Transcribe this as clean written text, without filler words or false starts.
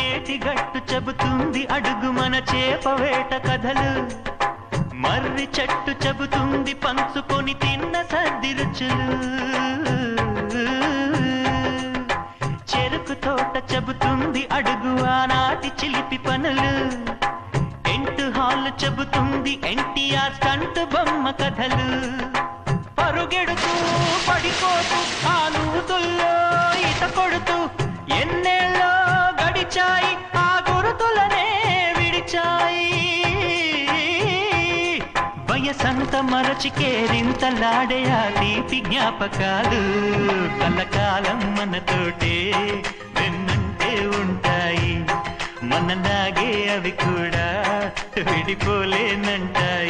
ఏటిగట్టు చెబుతుంది అడుగు మన చేపవేట కథలు, మర్రి చెట్టు చెబుతుంది పంచుకొని తిన్న సద్ది రుచులు, చెరుకు తోట చెబుతుంది అడుగు ఆనాటి చిలిపి పనులు, టెంట్ హాల్ చెబుతుంది ఎన్టీఆర్ స్టంట్ బొమ్మ కథలు. పరుగెడుతూ పడిపోతూ ఆ నూతుల్లో ఈత కొడుతూ ఎన్నేళ్ళో గడిచాయి ఆ గురుతులనే విడిచాయి. వయసంత మరచి కేరింతలాడే ఆ తీపి జ్ఞాపకాలు కలకాలం మనతోటే వెన్నంటే ఉంటాయి. మనలాగే అవి కూడా విడిపోలేనంటాయి.